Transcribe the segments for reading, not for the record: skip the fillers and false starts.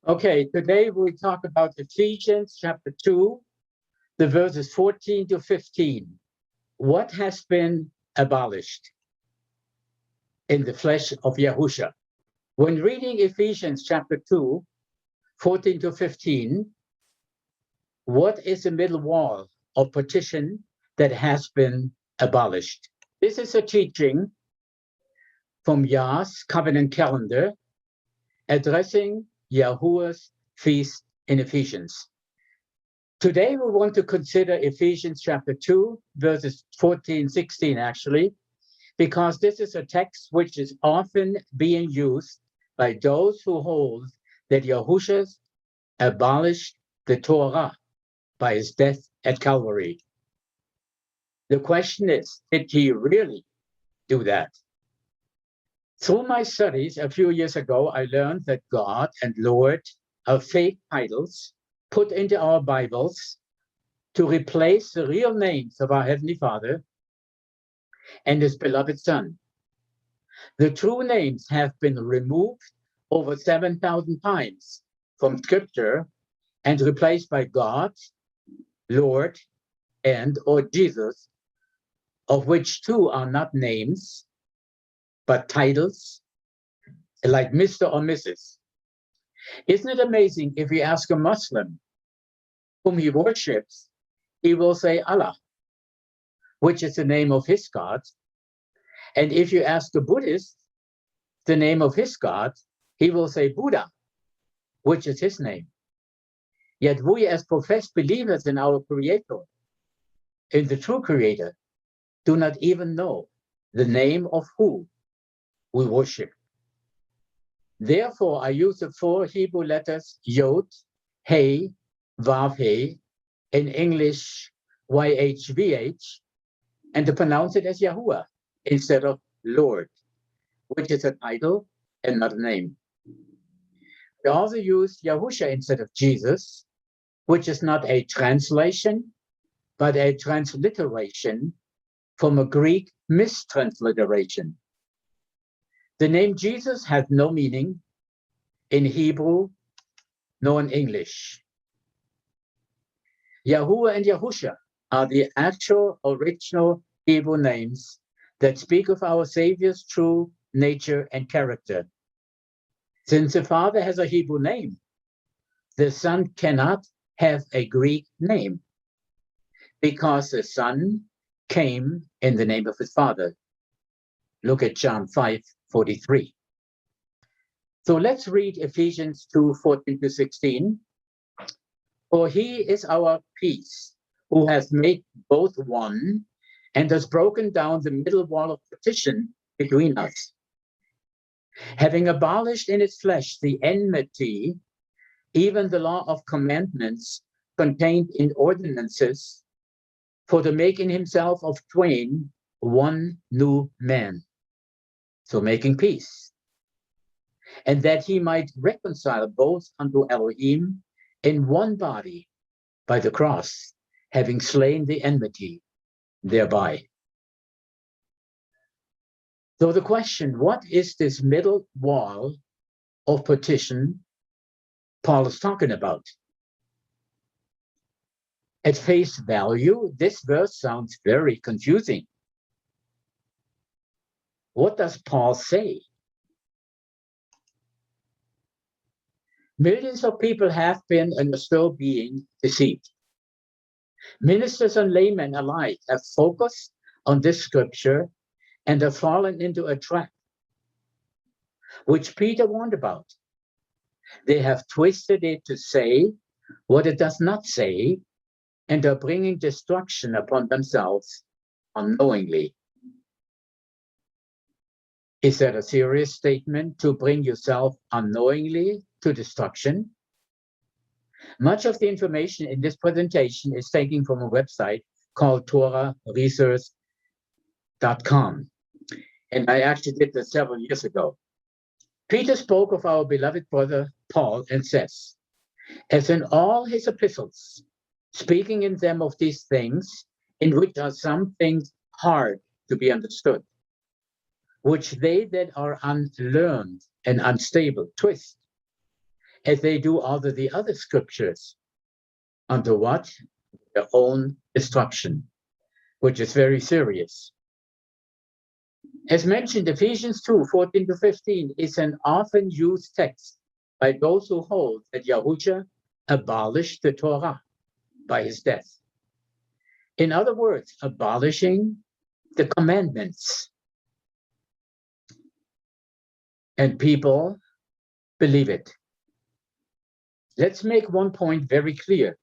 Okay, today we talk about Ephesians chapter 2, the verses 14 to 15. What has been abolished in the flesh of Yahusha? When reading Ephesians chapter 2, 14 to 15, what is the middle wall of partition that has been abolished? This is a teaching from Yah's covenant calendar addressing Yahuwah's feast in Ephesians. Today we want to consider Ephesians chapter 2, verses 14, 16 actually, because this is a text which is often being used by those who hold that Yahushua abolished the Torah by his death at Calvary. The question is, did he really do that? Through my studies a few years ago, I learned that God and Lord are fake titles put into our Bibles to replace the real names of our Heavenly Father and His beloved Son. The true names have been removed over 7,000 times from Scripture and replaced by God, Lord, and or Jesus, of which two are not names, but titles, like Mr. or Mrs. Isn't it amazing if you ask a Muslim whom he worships, he will say Allah, which is the name of his God. And if you ask a Buddhist the name of his God, he will say Buddha, which is his name. Yet we as professed believers in our Creator, in the true Creator, do not even know the name of who we worship. Therefore, I use the four Hebrew letters Yod, He, Vav, He, in English YHVH, and to pronounce it as Yahuwah instead of Lord, which is a title and not a name. We also use Yahusha instead of Jesus, which is not a translation, but a transliteration from a Greek mistransliteration. The name Jesus has no meaning in Hebrew nor in English. Yahuwah and Yahusha are the actual original Hebrew names that speak of our Savior's true nature and character. Since the Father has a Hebrew name, the Son cannot have a Greek name because the Son came in the name of his Father. Look at John 5:43. So let's read Ephesians 2:14 to 16. For he is our peace, who has made both one and has broken down the middle wall of partition between us, having abolished in his flesh the enmity, even the law of commandments contained in ordinances, for to make in himself of twain one new man, so making peace, and that he might reconcile both unto Elohim in one body by the cross, having slain the enmity thereby. So the question, what is this middle wall of partition Paul is talking about? At face value, this verse sounds very confusing. What does Paul say? Millions of people have been and are still being deceived. Ministers and laymen alike have focused on this scripture and have fallen into a trap, which Peter warned about. They have twisted it to say what it does not say and are bringing destruction upon themselves unknowingly. Is that a serious statement, to bring yourself unknowingly to destruction? Much of the information in this presentation is taken from a website called TorahResource.com. And I actually did this several years ago. Peter spoke of our beloved brother Paul and says, as in all his epistles, speaking in them of these things, in which are some things hard to be understood, which they that are unlearned and unstable twist, as they do all of the other scriptures, unto what? Their own destruction, which is very serious. As mentioned, Ephesians 2:14-15 is an often used text by those who hold that Yahushua abolished the Torah by his death. In other words, abolishing the commandments. And people believe it. Let's make one point very clear.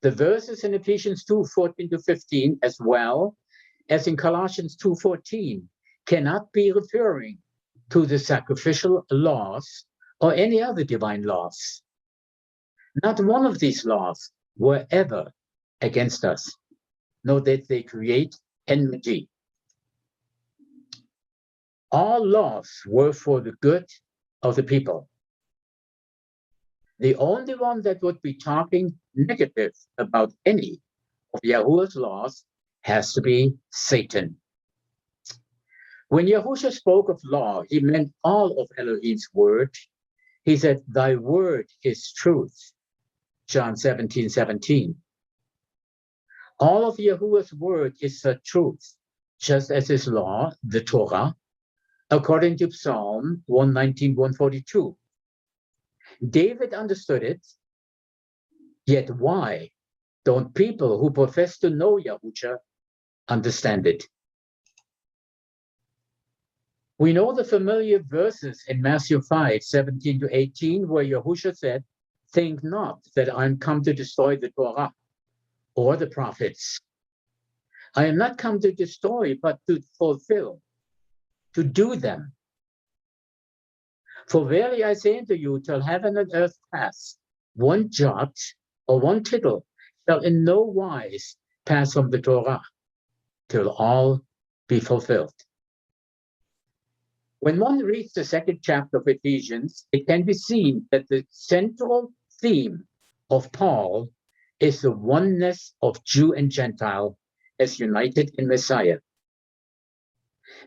The verses in Ephesians 2:14-15, as well as in Colossians 2:14, cannot be referring to the sacrificial laws or any other divine laws. Not one of these laws were ever against us, nor did they create enmity. All laws were for the good of the people. The only one that would be talking negative about any of Yahuwah's laws has to be Satan. When Yahushua spoke of law, he meant all of Elohim's word. He said, "Thy word is truth." John 17:17. All of Yahuwah's word is the truth, just as his law, the Torah, according to Psalm 119:142. David understood it, yet why don't people who profess to know Yahushua understand it? We know the familiar verses in Matthew 5:17-18, where Yahushua said, "Think not that I am come to destroy the Torah or the prophets. I am not come to destroy, but to fulfill, to do them. For verily I say unto you, till heaven and earth pass, one jot or one tittle shall in no wise pass from the Torah, till all be fulfilled." When one reads the second chapter of Ephesians, it can be seen that the central theme of Paul is the oneness of Jew and Gentile as united in Messiah.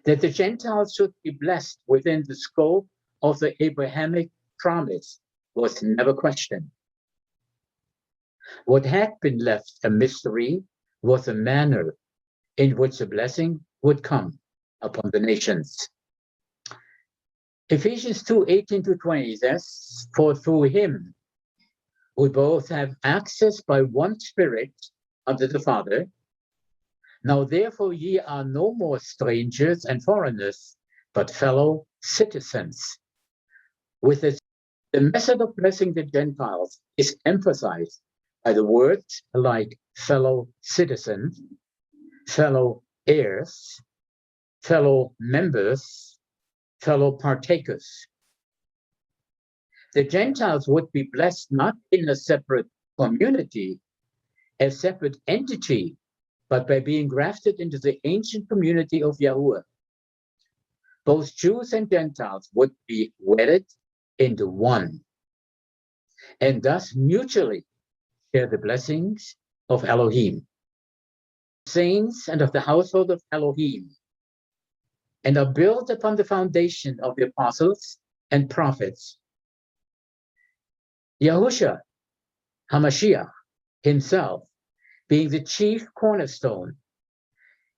That the Gentiles should be blessed within the scope of the Abrahamic promise was never questioned. What had been left a mystery was the manner in which the blessing would come upon the nations. Ephesians 2:18-20 says, "For through him we both have access by one Spirit unto the Father. Now therefore ye are no more strangers and foreigners, but fellow citizens." With this, the method of blessing the Gentiles is emphasized by the words like fellow citizens, fellow heirs, fellow members, fellow partakers. The Gentiles would be blessed not in a separate community, a separate entity, but by being grafted into the ancient community of Yahuwah. Both Jews and Gentiles would be wedded into one, and thus mutually share the blessings of Elohim. Saints and of the household of Elohim, and are built upon the foundation of the apostles and prophets. Yahushua HaMashiach himself being the chief cornerstone,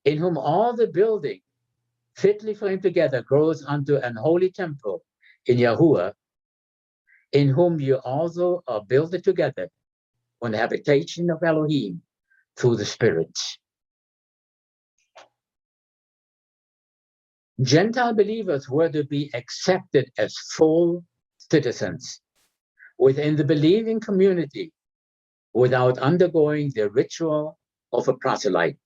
in whom all the building fitly framed together grows unto an holy temple in Yahuwah, in whom you also are builded together on the habitation of Elohim through the Spirit. Gentile believers were to be accepted as full citizens within the believing community without undergoing the ritual of a proselyte.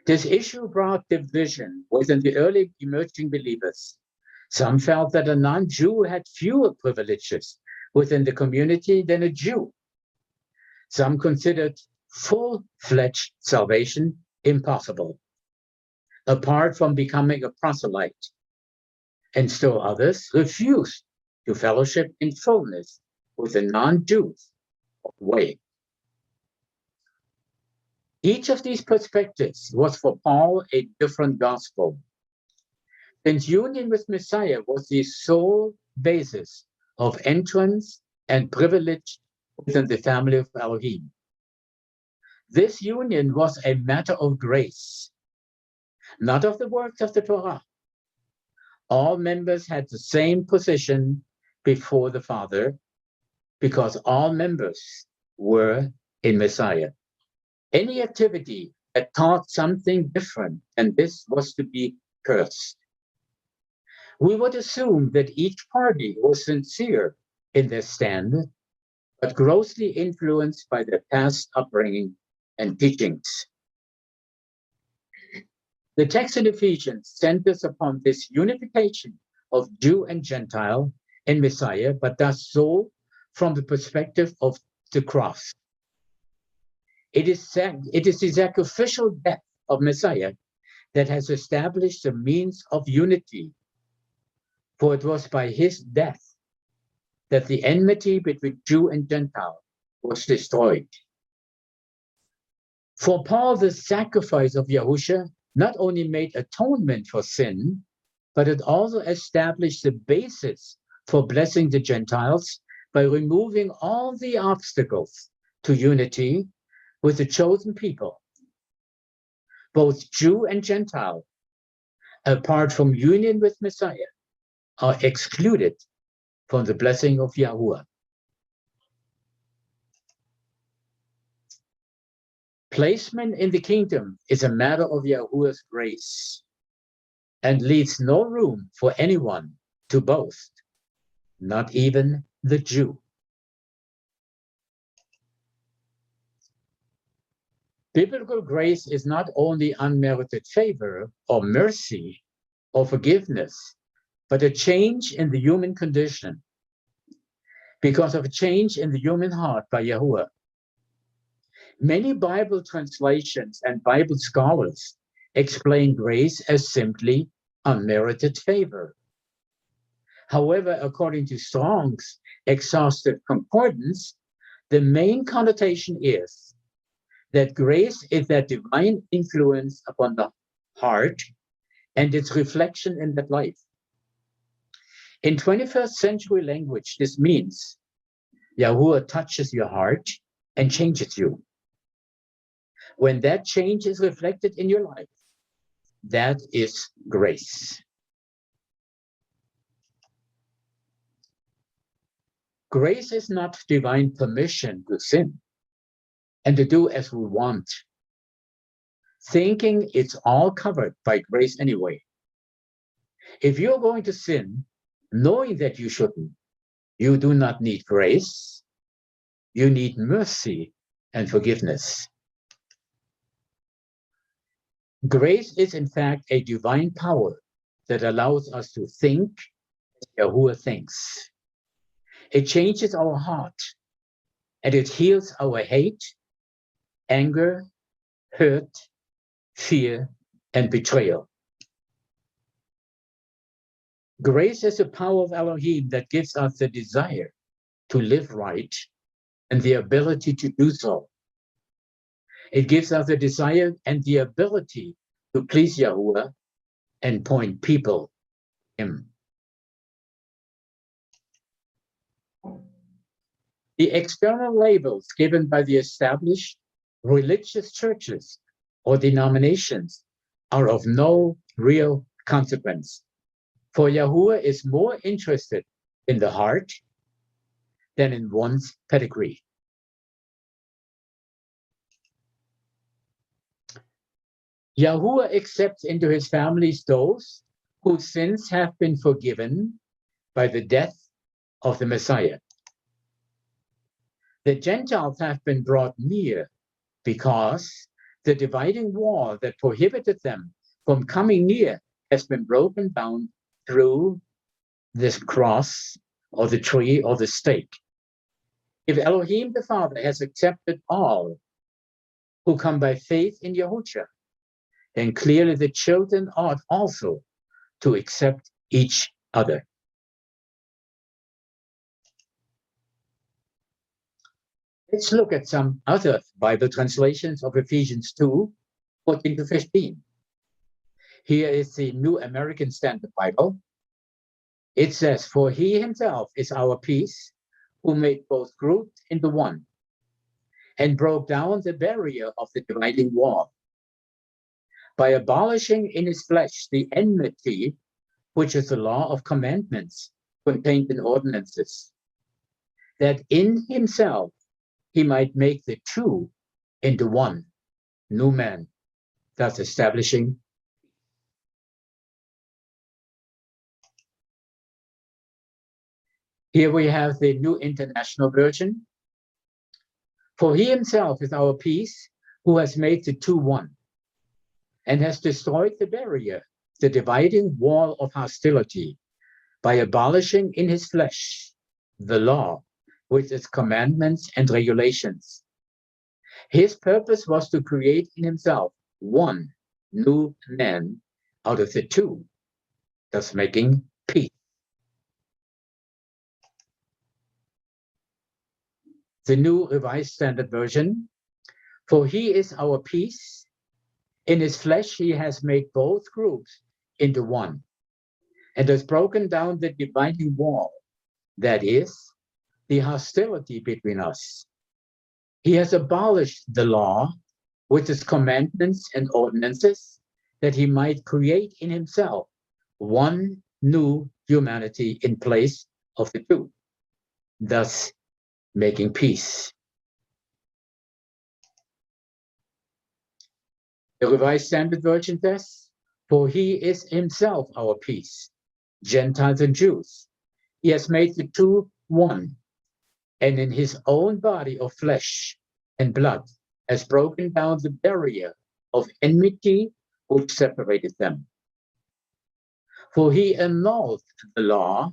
This issue brought division within the early emerging believers. Some felt that a non-Jew had fewer privileges within the community than a Jew. Some considered full-fledged salvation impossible, apart from becoming a proselyte. And still others refused to fellowship in fullness with the non-Jews way. Each of these perspectives was for Paul a different gospel. Since union with Messiah was the sole basis of entrance and privilege within the family of Elohim. This union was a matter of grace, not of the works of the Torah. All members had the same position before the Father because all members were in Messiah. Any activity that taught something different and this was to be cursed. We would assume that each party was sincere in their stand, but grossly influenced by their past upbringing and teachings. The text in Ephesians centers upon this unification of Jew and Gentile in Messiah, but does so from the perspective of the cross. It is the sacrificial death of Messiah that has established the means of unity, for it was by his death that the enmity between Jew and Gentile was destroyed. For Paul, the sacrifice of Yahushua not only made atonement for sin, but it also established the basis for blessing the Gentiles by removing all the obstacles to unity with the chosen people. Both Jew and Gentile, apart from union with Messiah, are excluded from the blessing of Yahuwah. Placement in the kingdom is a matter of Yahuwah's grace and leaves no room for anyone to boast, not even the Jew. Biblical grace is not only unmerited favor or mercy or forgiveness, but a change in the human condition because of a change in the human heart by Yahuwah. Many Bible translations and Bible scholars explain grace as simply unmerited favor. However, according to Strong's exhaustive concordance, the main connotation is that grace is that divine influence upon the heart and its reflection in that life. In 21st century language, this means Yahuwah touches your heart and changes you. When that change is reflected in your life, that is grace. Grace is not divine permission to sin and to do as we want, thinking it's all covered by grace anyway. If you're going to sin, knowing that you shouldn't, you do not need grace. You need mercy and forgiveness. Grace is, in fact, a divine power that allows us to think as Yahuwah thinks. It changes our heart, and it heals our hate, anger, hurt, fear, and betrayal. Grace is the power of Elohim that gives us the desire to live right and the ability to do so. It gives us the desire and the ability to please Yahuwah and point people to him. The external labels given by the established religious churches or denominations are of no real consequence, for Yahuwah is more interested in the heart than in one's pedigree. Yahuwah accepts into his families those whose sins have been forgiven by the death of the Messiah. The Gentiles have been brought near because the dividing wall that prohibited them from coming near has been broken down through this cross or the tree or the stake. If Elohim the Father has accepted all who come by faith in Yahushua, then clearly the children ought also to accept each other. Let's look at some other Bible translations of Ephesians 2, 14 to 15. Here is the New American Standard Bible. It says, "For he himself is our peace, who made both groups into one, and broke down the barrier of the dividing wall, by abolishing in his flesh the enmity, which is the law of commandments contained in ordinances, that in himself he might make the two into one new man, thus establishing." Here we have the New International Version. "For he himself is our peace, who has made the two one, and has destroyed the barrier, the dividing wall of hostility, by abolishing in his flesh the law with its commandments and regulations. His purpose was to create in himself one new man out of the two, thus making peace." The New Revised Standard Version, "For he is our peace. In his flesh he has made both groups into one, and has broken down the dividing wall, that is, the hostility between us. He has abolished the law with its commandments and ordinances, that he might create in himself one new humanity in place of the two, thus making peace." The Revised Standard Version says, "For he is himself our peace, Gentiles and Jews. He has made the two one, and in his own body of flesh and blood has broken down the barrier of enmity which separated them. For he annulled the law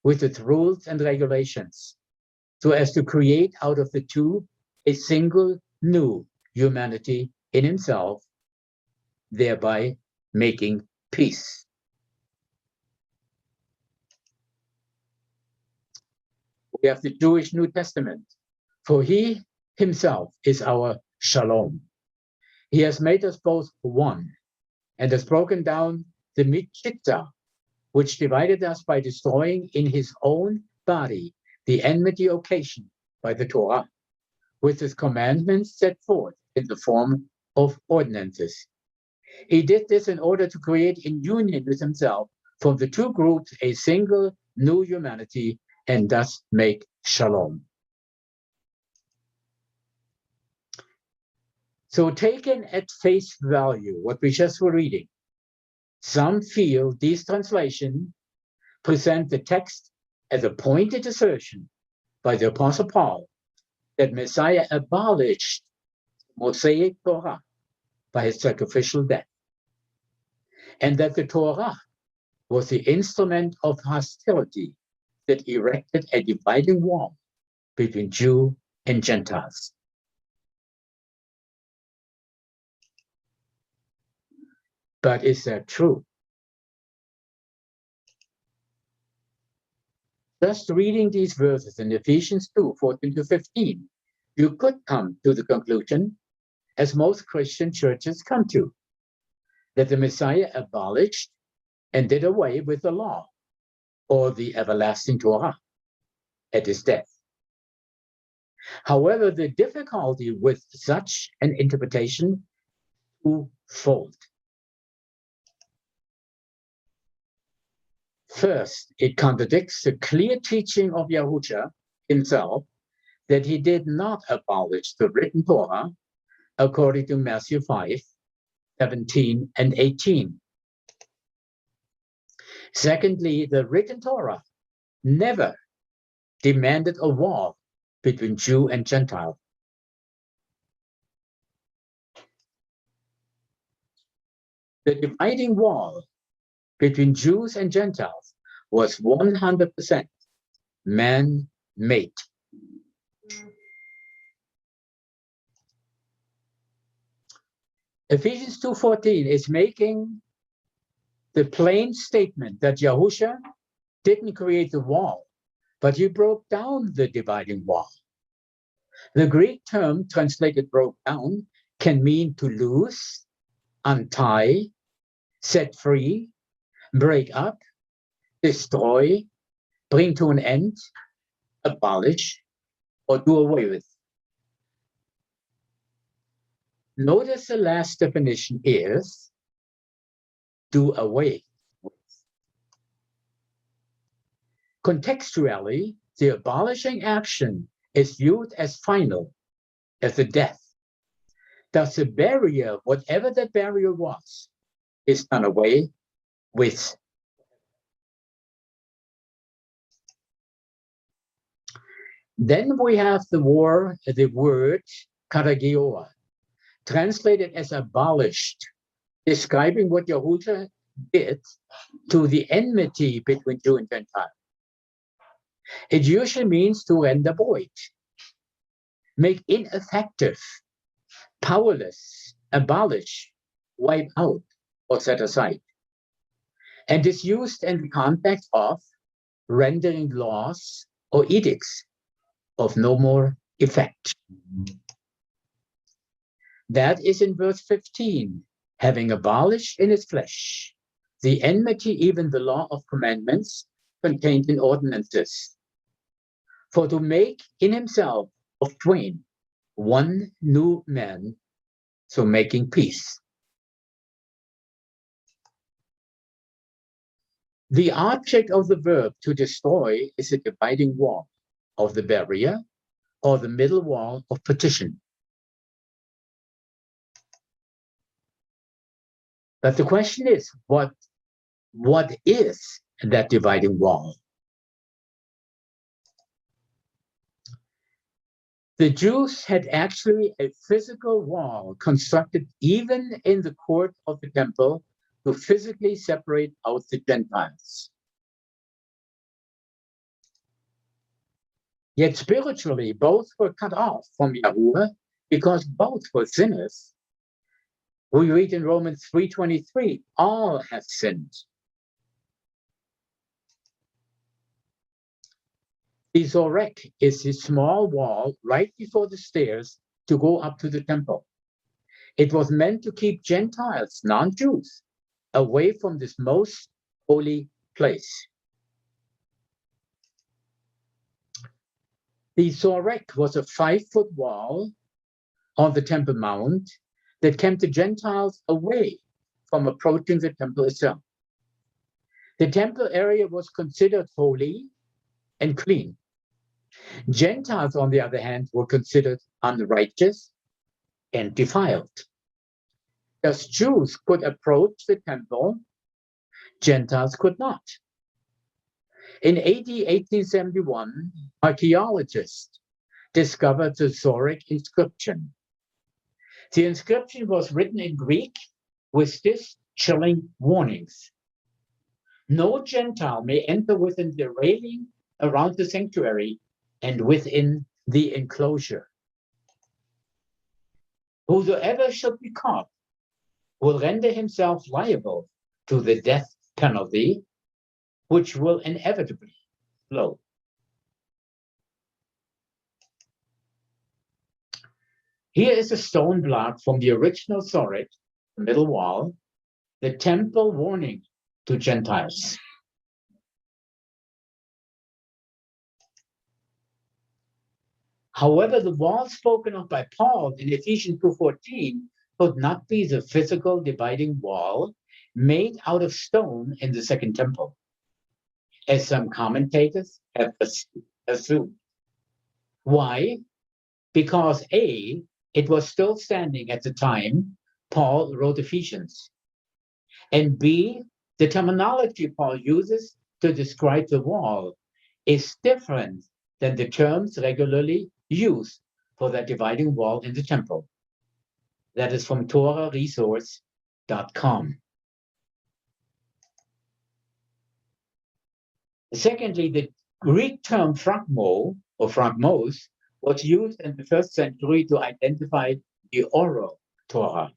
with its rules and regulations, so as to create out of the two a single new humanity in himself, thereby making peace." We have the Jewish New Testament. "For he himself is our shalom. He has made us both one, and has broken down the mitzvah, which divided us by destroying in his own body the enmity occasioned by the Torah, with his commandments set forth in the form of ordinances. He did this in order to create in union with himself from the two groups a single new humanity, and thus make shalom." So, taken at face value, what we just were reading, some feel these translations present the text as a pointed assertion by the Apostle Paul that Messiah abolished Mosaic Torah by his sacrificial death, and that the Torah was the instrument of hostility that erected a dividing wall between Jew and Gentiles. But is that true? Just reading these verses in Ephesians 2:14-15, you could come to the conclusion, as most Christian churches come to, that the Messiah abolished and did away with the law, or the everlasting Torah, at his death. However, the difficulty with such an interpretation is twofold. First, it contradicts the clear teaching of Yahushua himself that he did not abolish the written Torah, according to Matthew 5:17 and 18. Secondly, the written Torah never demanded a wall between Jew and Gentile. The dividing wall between Jews and Gentiles was 100% man-made. Ephesians 2:14 is making the plain statement that Yahushua didn't create the wall, but he broke down the dividing wall. The Greek term translated broke down can mean to loose, untie, set free, break up, destroy, bring to an end, abolish, or do away with. Notice the last definition is do away with. Contextually, the abolishing action is viewed as final, as a death. Thus, the barrier, whatever that barrier was, is done away with. Then we have the word karagioa, translated as abolished, describing what Yahuwah did to the enmity between Jew and Gentile. It usually means to render void, make ineffective, powerless, abolish, wipe out, or set aside, and is used in the context of rendering laws or edicts of no more effect. That is in verse 15, having abolished in his flesh the enmity, even the law of commandments contained in ordinances, for to make in himself of twain one new man, so making peace. The object of the verb to destroy is the dividing wall of the barrier or the middle wall of partition. But the question is, what is that dividing wall? The Jews had actually a physical wall constructed even in the court of the temple to physically separate out the Gentiles. Yet spiritually, both were cut off from Yahuwah because both were sinners. We read in Romans 3:23, all have sinned. The Zorek is the small wall right before the stairs to go up to the temple. It was meant to keep Gentiles, non-Jews, away from this most holy place. The Zorek was a 5-foot wall on the Temple Mount that kept the Gentiles away from approaching the temple itself. The temple area was considered holy and clean. Gentiles, on the other hand, were considered unrighteous and defiled. Thus, Jews could approach the temple, Gentiles could not. In AD 1871, archaeologists discovered the Zorek inscription. The inscription was written in Greek with this chilling warnings. No Gentile may enter within the railing around the sanctuary and within the enclosure. Whosoever should be caught will render himself liable to the death penalty, which will inevitably flow. Here is a stone block from the original Zorek, the middle wall, the temple warning to Gentiles. However, the wall spoken of by Paul in Ephesians 2:14 could not be the physical dividing wall made out of stone in the Second Temple, as some commentators have assumed. Why? Because A, it was still standing at the time Paul wrote Ephesians, and B, the terminology Paul uses to describe the wall is different than the terms regularly used for that dividing wall in the temple. That is from TorahResource.com. Secondly, the Greek term phragmo or phragmos was used in the 1st century to identify the oral Torah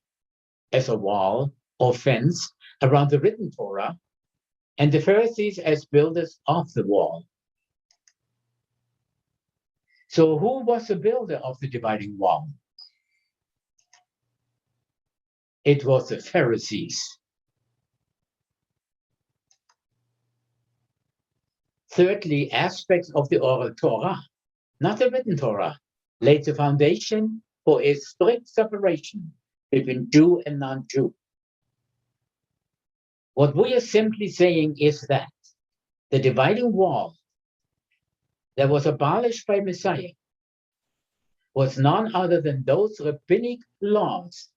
as a wall or fence around the written Torah, and the Pharisees as builders of the wall. So who was the builder of the dividing wall? It was the Pharisees. Thirdly, aspects of the oral Torah, not the written Torah, laid the foundation for a strict separation between Jew and non-Jew. What we are simply saying is that the dividing wall that was abolished by Messiah was none other than those rabbinic laws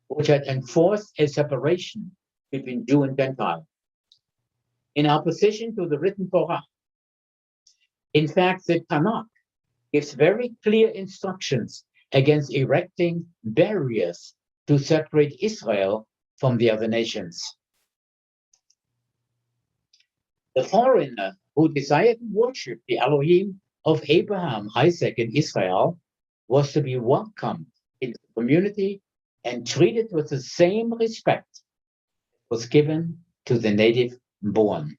which had enforced a separation between Jew and Gentile, in opposition to the written Torah. In fact, the Tanakh gives very clear instructions against erecting barriers to separate Israel from the other nations. The foreigner who desired to worship the Elohim of Abraham, Isaac, and Israel was to be welcomed into the community and treated with the same respect that was given to the native born.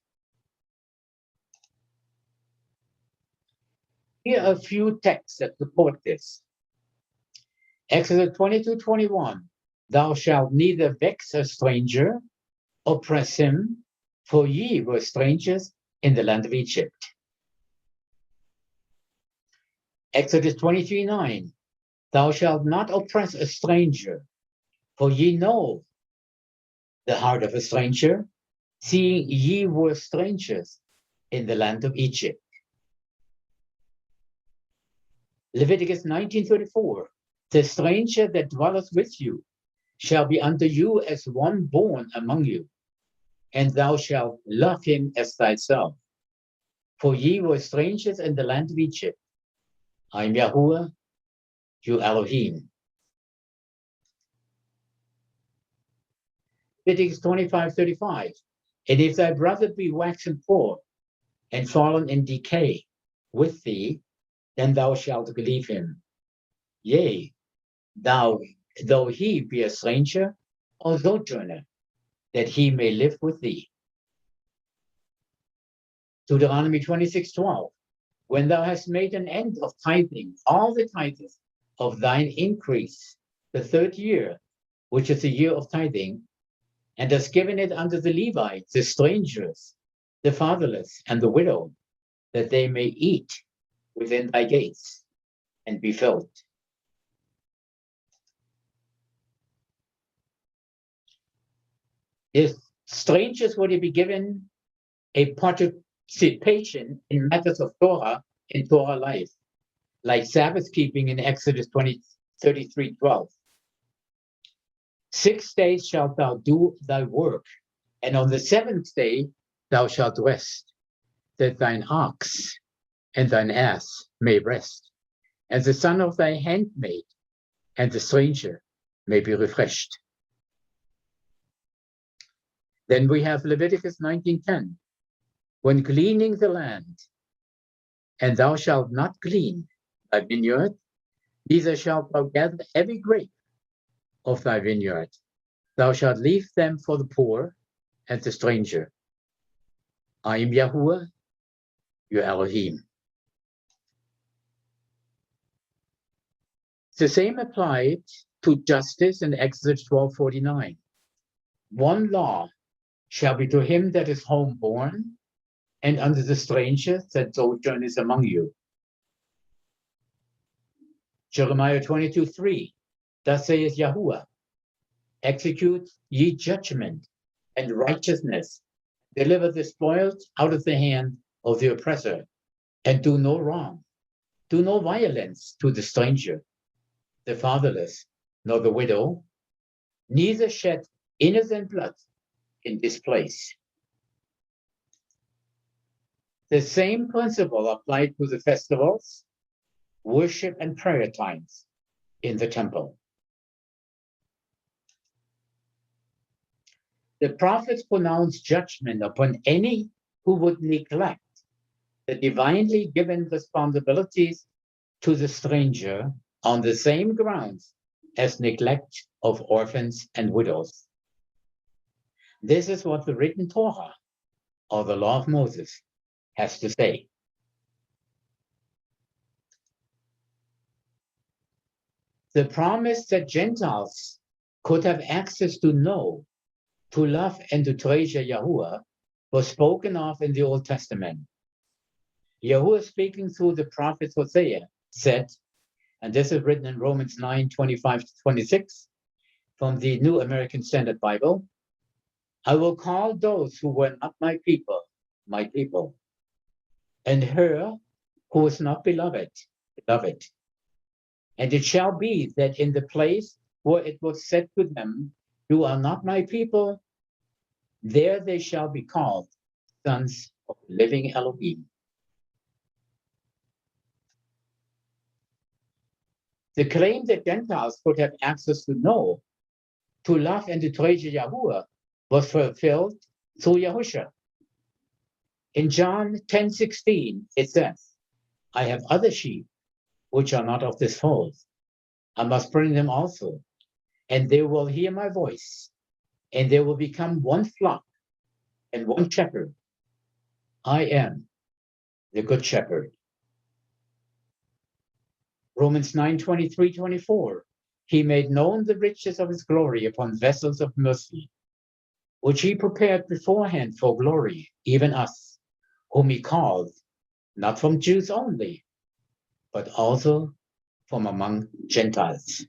Here are a few texts that support this. Exodus 22:21, thou shalt neither vex a stranger, oppress him, for ye were strangers in the land of Egypt. Exodus 23:9, thou shalt not oppress a stranger, for ye know the heart of a stranger, seeing ye were strangers in the land of Egypt. Leviticus 19:34, the stranger that dwelleth with you shall be unto you as one born among you, and thou shalt love him as thyself. For ye were strangers in the land of Egypt. I am Yahuwah, your Elohim. Leviticus 25:35, and if thy brother be waxen poor and fallen in decay with thee, then thou shalt believe him. Yea, though he be a stranger or sojourner, that he may live with thee. Deuteronomy 26:12, when thou hast made an end of tithing, all the tithes of thine increase, the third year, which is the year of tithing, and hast given it unto the Levites, the strangers, the fatherless, and the widow, that they may eat within thy gates and be filled. If strangers were to be given a participation in matters of Torah in Torah life, like Sabbath keeping in Exodus 33:12. 6 days shalt thou do thy work, and on the seventh day thou shalt rest, that thine ox and thine ass may rest, and the son of thy handmaid and the stranger may be refreshed. Then we have Leviticus 19:10, when gleaning the land, and thou shalt not glean thy vineyard, neither shalt thou gather every grape of thy vineyard. Thou shalt leave them for the poor and the stranger. I am Yahuwah, your Elohim. The same applied to justice in Exodus 12:49. One law shall be to him that is homeborn, and unto the stranger that sojourneth among you. Jeremiah 22:3, thus saith Yahuwah, execute ye judgment and righteousness, deliver the spoiled out of the hand of the oppressor, and do no wrong, do no violence to the stranger, the fatherless, nor the widow, neither shed innocent blood in this place. The same principle applied to the festivals, worship, and prayer times in the temple. The prophets pronounced judgment upon any who would neglect the divinely given responsibilities to the stranger on the same grounds as neglect of orphans and widows. This is what the written Torah, or the law of Moses, has to say. The promise that Gentiles could have access to know, to love, and to treasure Yahuwah was spoken of in the Old Testament. Yahuwah, speaking through the prophet Hosea, said, and this is written in Romans 9:25-26 from the New American Standard Bible, I will call those who were not my people, and her who was not beloved. And it shall be that in the place where it was said to them, you are not my people, there they shall be called sons of living Elohim. The claim that Gentiles could have access to know, to love, and to treasure Yahuwah was fulfilled through Yahusha. In John 10:16, it says, I have other sheep which are not of this fold. I must bring them also, and they will hear my voice, and they will become one flock and one shepherd. I am the good shepherd. Romans 9:23-24, he made known the riches of his glory upon vessels of mercy, which he prepared beforehand for glory, even us, whom he called, not from Jews only, but also from among Gentiles.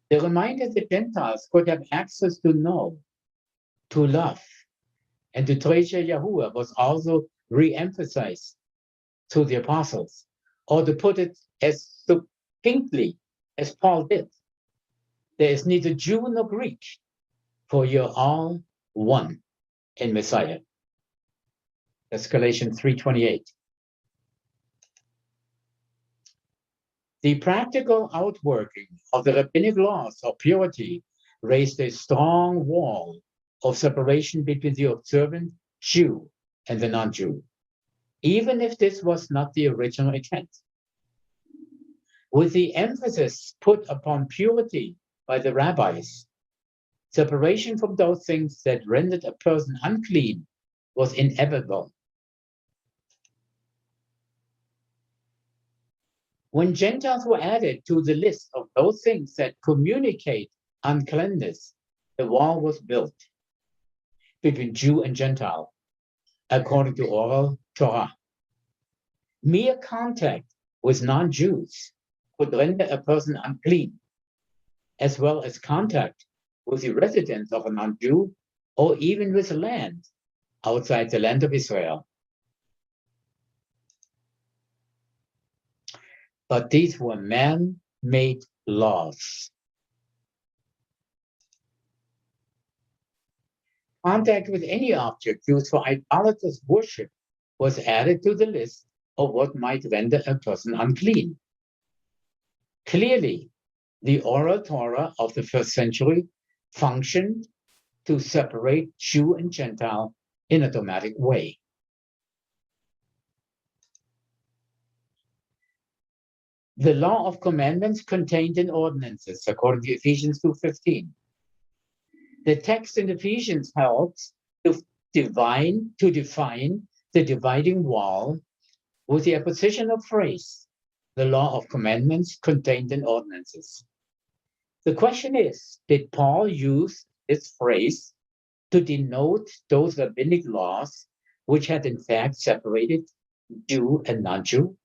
The reminder that Gentiles could have access to know, to love, and to treasure Yahuwah was also re-emphasized through the apostles, or to put it as succinctly as Paul did, there is neither Jew nor Greek, for you're all one in Messiah. That's Galatians 3:28. The practical outworking of the rabbinic laws of purity raised a strong wall of separation between the observant Jew and the non-Jew, even if this was not the original intent. With the emphasis put upon purity by the rabbis, separation from those things that rendered a person unclean was inevitable. When Gentiles were added to the list of those things that communicate uncleanness, the wall was built between Jew and Gentile, according to oral Torah. Mere contact with non-Jews could render a person unclean, as well as contact with the residents of a non-Jew, or even with land outside the land of Israel. But these were man-made laws. Contact with any object used for idolatrous worship was added to the list of what might render a person unclean. Clearly, the oral Torah of the first century functioned to separate Jew and Gentile in a dogmatic way. The law of commandments contained in ordinances, according to Ephesians 2:15. The text in Ephesians helps to define the dividing wall with the apposition of phrase, the law of commandments contained in ordinances. The question is, did Paul use this phrase to denote those rabbinic laws which had in fact separated Jew and non-Jew?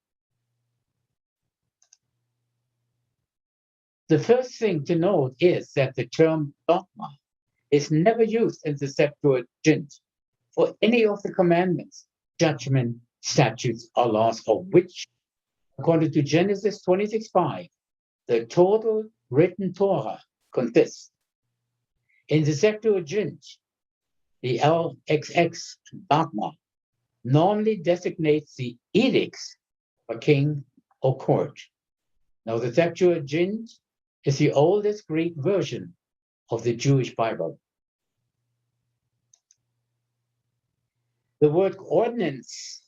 The first thing to note is that the term dogma is never used in the Septuagint for any of the commandments, judgment, statutes, or laws of which, according to Genesis 26:5, the total written Torah consists. In the Septuagint, the LXX dogma normally designates the edicts of a king or court. Now, the Septuagint is the oldest Greek version of the Jewish Bible. The word ordinance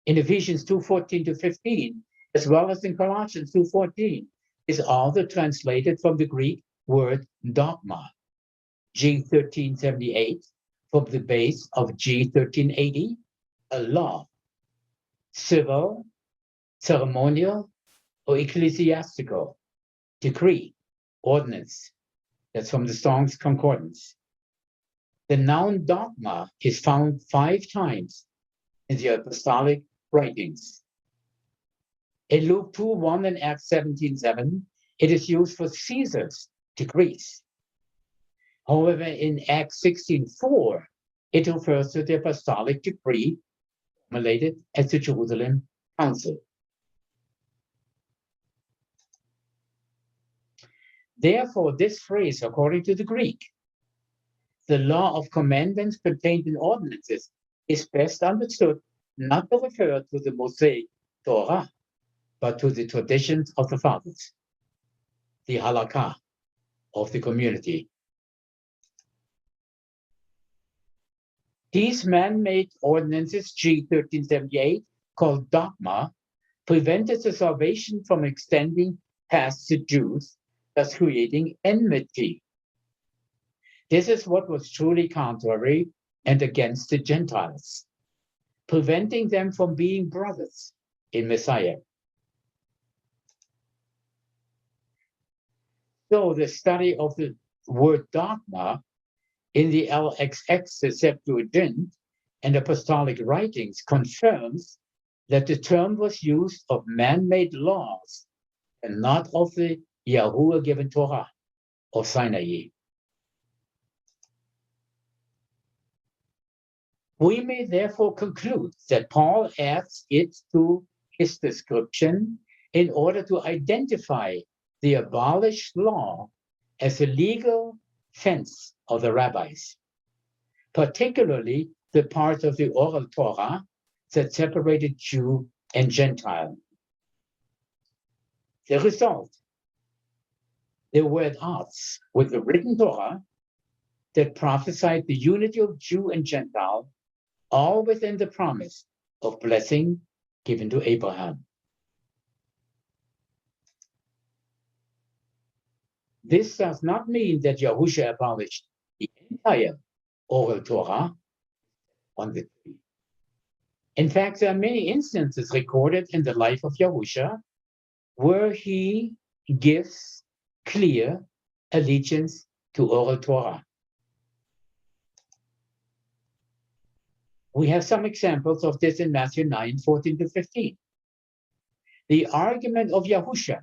in Ephesians 2:14-15, as well as in Colossians 2:14, is also translated from the Greek word dogma, G1378, from the base of G1380, a law, civil, ceremonial, or ecclesiastical, decree, ordinance. That's from the Strong's Concordance. The noun dogma is found 5 times in the apostolic writings. In Luke 2:1 and Acts 17:7, it is used for Caesar's decrees. However, in Acts 16:4, it refers to the apostolic decree formulated at the Jerusalem Council. Therefore, this phrase, according to the Greek, the law of commandments contained in ordinances, is best understood not to refer to the Mosaic Torah, but to the traditions of the fathers, the halakha of the community. These man-made ordinances, G 1378, called dogma, prevented the salvation from extending past the Jews, thus creating enmity. This is what was truly contrary and against the Gentiles, preventing them from being brothers in Messiah. So the study of the word dogma in the LXX, the Septuagint, and apostolic writings confirms that the term was used of man-made laws and not of the Yahuwah-given Torah of Sinai. We may therefore conclude that Paul adds it to his description in order to identify the abolished law as a legal fence of the rabbis, particularly the part of the oral Torah that separated Jew and Gentile. The result, they were at odds with the written Torah that prophesied the unity of Jew and Gentile, all within the promise of blessing given to Abraham. This does not mean that Yahushua abolished the entire oral Torah on the tree. In fact, there are many instances recorded in the life of Yahushua where he gives clear allegiance to oral Torah. We have some examples of this in Matthew 9:14-15. The argument of Yahushua,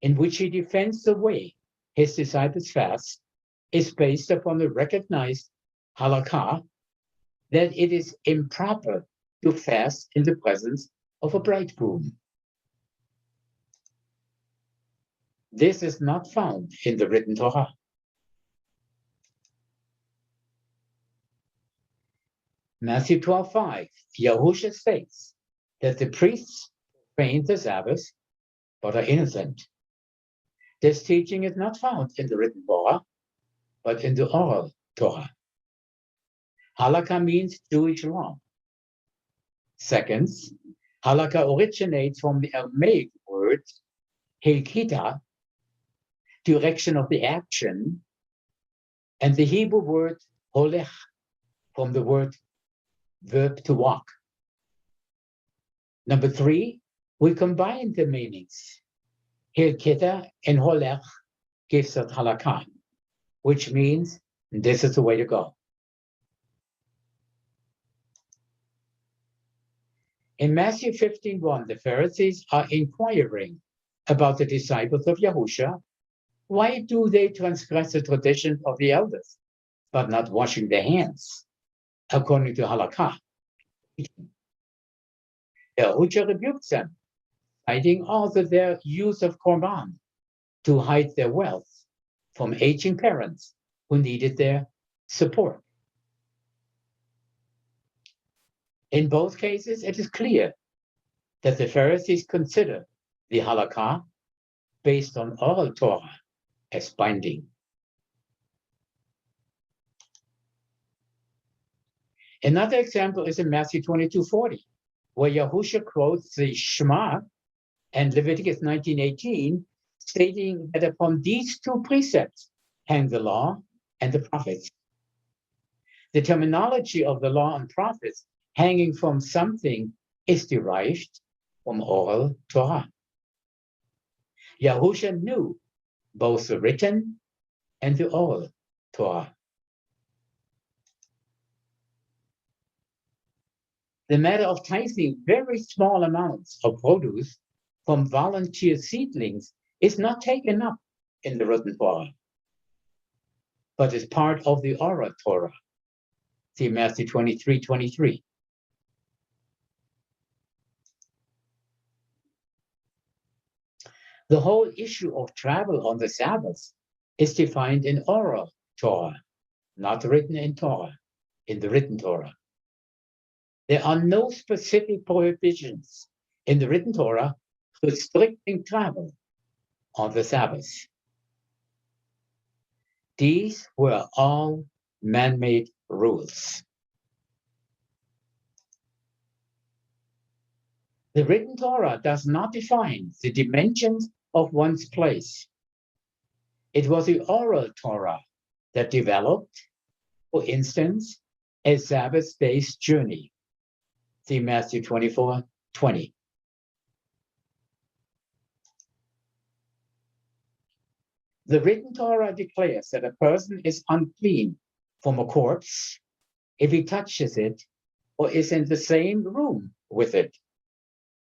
in which he defends the way his disciples fast, is based upon the recognized halakha that it is improper to fast in the presence of a bridegroom. This is not found in the written Torah. Matthew 12:5, Yahushua states that the priests profane the Sabbath but are innocent. This teaching is not found in the written Torah, but in the oral Torah. Halakha means Jewish law. Second, halakha originates from the Aramaic word hilkita, direction of the action, and the Hebrew word holech, from the word verb to walk. Number 3, we combine the meanings. Hilkita and holech gives us halakha, which means this is the way to go. In Matthew 15:1, the Pharisees are inquiring about the disciples of Yahushua. Why do they transgress the tradition of the elders, but not washing their hands, according to halakha? Yahushua rebukes them, citing also their use of korban to hide their wealth from aging parents who needed their support. In both cases, it is clear that the Pharisees consider the halakha based on oral Torah as binding. Another example is in Matthew 22:40, where Yahushua quotes the Shema and Leviticus 19:18, stating that upon these 2 precepts hang the law and the prophets. The terminology of the law and prophets hanging from something is derived from oral Torah. Yahushua knew both the written and the oral Torah. The matter of tithing very small amounts of produce from volunteer seedlings is not taken up in the written Torah, but is part of the oral Torah. See Matthew 23:23. The whole issue of travel on the Sabbath is defined in oral Torah, not written in Torah, in the written Torah. There are no specific prohibitions in the written Torah restricting travel on the Sabbath. These were all man-made rules. The written Torah does not define the dimensions of one's place. It was the oral Torah that developed, for instance, a Sabbath day's journey. See Matthew 24:20. The written Torah declares that a person is unclean from a corpse if he touches it or is in the same room with it.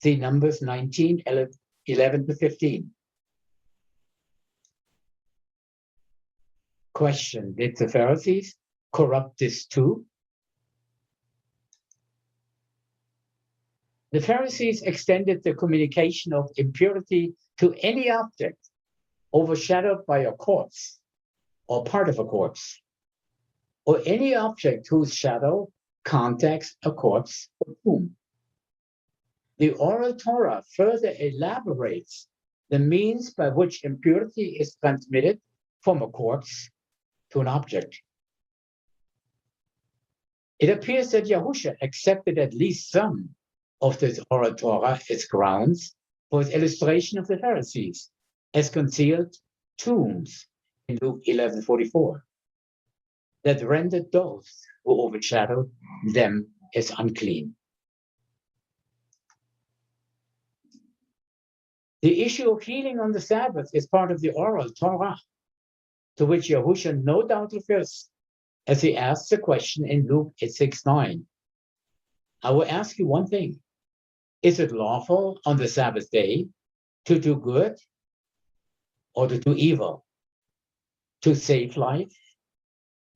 See Numbers 19:11-15. Question: did the Pharisees corrupt this too? The Pharisees extended the communication of impurity to any object overshadowed by a corpse or part of a corpse, or any object whose shadow contacts a corpse or tomb. The oral Torah further elaborates the means by which impurity is transmitted from a corpse to an object. It appears that Yahusha accepted at least some of this oral Torah as grounds for his illustration of the Pharisees as concealed tombs in Luke 11:44, that rendered those who overshadowed them as unclean. The issue of healing on the Sabbath is part of the oral Torah, to which Yahusha no doubt refers, as he asks the question in Luke 6:9. I will ask you one thing. Is it lawful on the Sabbath day to do good or to do evil? To save life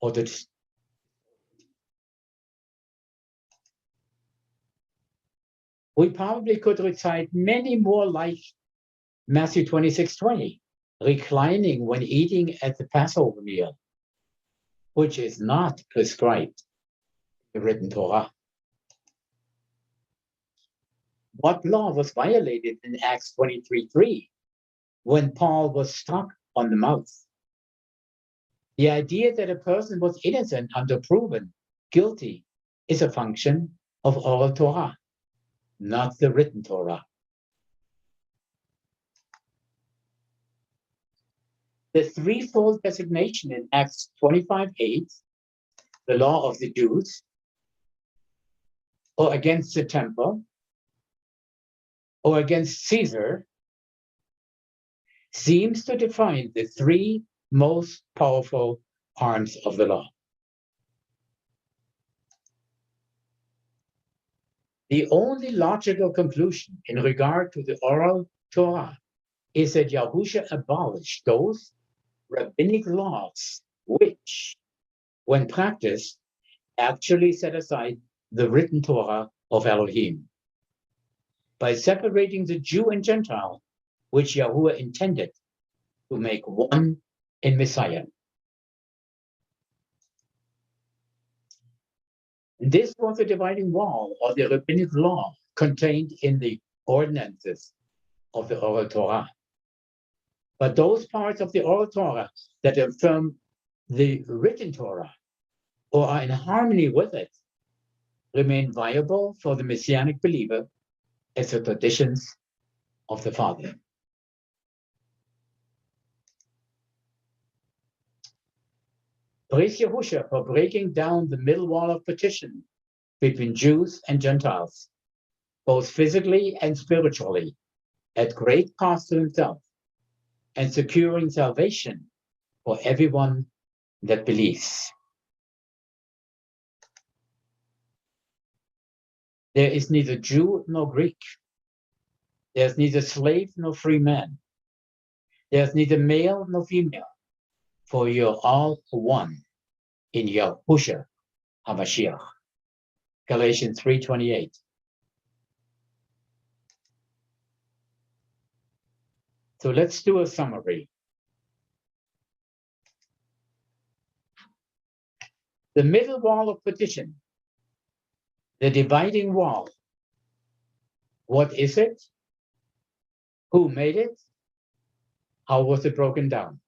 or to... We probably could recite many more like Matthew 26:20, reclining when eating at the Passover meal, which is not prescribed in the written Torah. What law was violated in Acts 23:3 when Paul was struck on the mouth? The idea that a person was innocent until proven guilty is a function of oral Torah, not the written Torah. The threefold designation in Acts 25:8, the law of the Jews, or against the temple, or against Caesar, seems to define the three most powerful arms of the law. The only logical conclusion in regard to the oral Torah is that Yahusha abolished those rabbinic laws which, when practiced, actually set aside the written Torah of Elohim, by separating the Jew and Gentile, which Yahuwah intended to make one in Messiah. This was the dividing wall of the rabbinic law contained in the ordinances of the oral Torah. But those parts of the oral Torah that affirm the written Torah or are in harmony with it remain viable for the Messianic believer as the traditions of the Father. Praise Yahusha for breaking down the middle wall of partition between Jews and Gentiles, both physically and spiritually, at great cost to himself, and securing salvation for everyone that believes. There is neither Jew nor Greek. There's neither slave nor free man. There's neither male nor female, for you're all one in Yahushua HaMashiach. Galatians 3:28. So let's do a summary. The middle wall of partition, the dividing wall. What is it? Who made it? How was it broken down?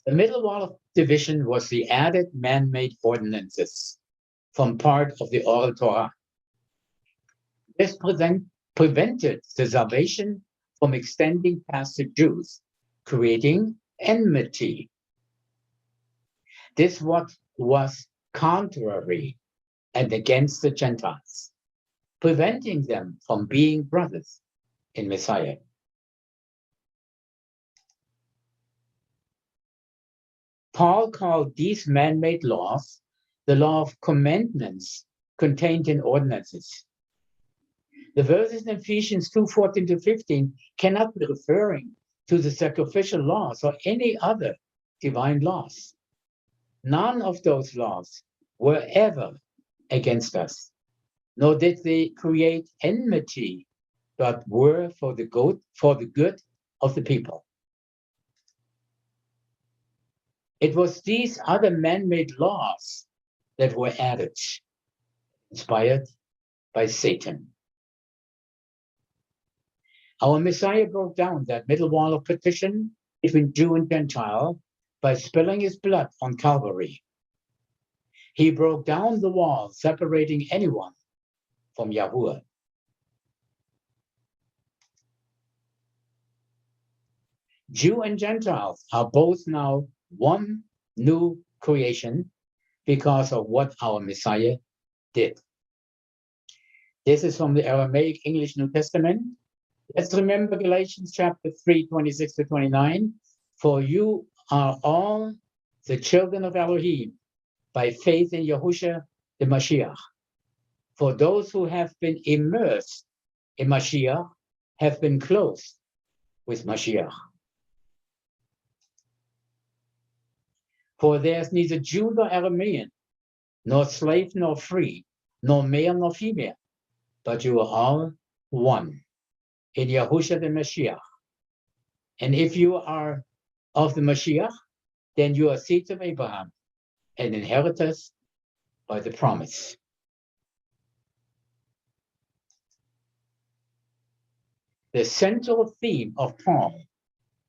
The middle wall of division was the added man-made ordinances from part of the oral Torah. This prevented the salvation from extending past the Jews, creating enmity. This was contrary and against the Gentiles, preventing them from being brothers in Messiah. Paul called these man-made laws the law of commandments contained in ordinances. The verses in Ephesians 2:14-15 cannot be referring to the sacrificial laws or any other divine laws. None of those laws were ever against us, nor did they create enmity, but were for the good of the people. It was these other man-made laws that were added, inspired by Satan. Our Messiah broke down that middle wall of partition between Jew and Gentile by spilling his blood on Calvary. He broke down the wall separating anyone from Yahuwah. Jew and Gentiles are both now one new creation because of what our Messiah did. This is from the Aramaic English New Testament. Let's remember Galatians chapter 3:26-29. For you are all the children of Elohim by faith in Yahushua the Mashiach. For those who have been immersed in Mashiach have been clothed with Mashiach. For there's neither Jew nor Aramean, nor slave nor free, nor male nor female, but you are all one in Yahushua the Mashiach. And if you are of the Mashiach, then you are seeds of Abraham and inheritors by the promise. The central theme of Paul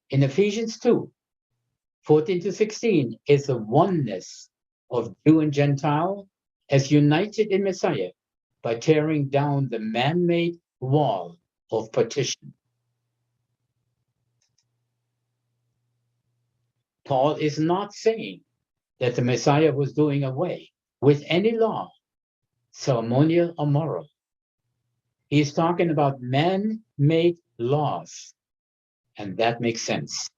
in Ephesians 2:14-16 is the oneness of Jew and Gentile as united in Messiah by tearing down the man-made wall of partition. Paul is not saying that the Messiah was doing away with any law, ceremonial or moral. He's talking about man-made laws, and that makes sense.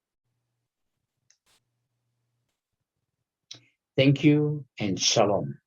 Thank you and shalom.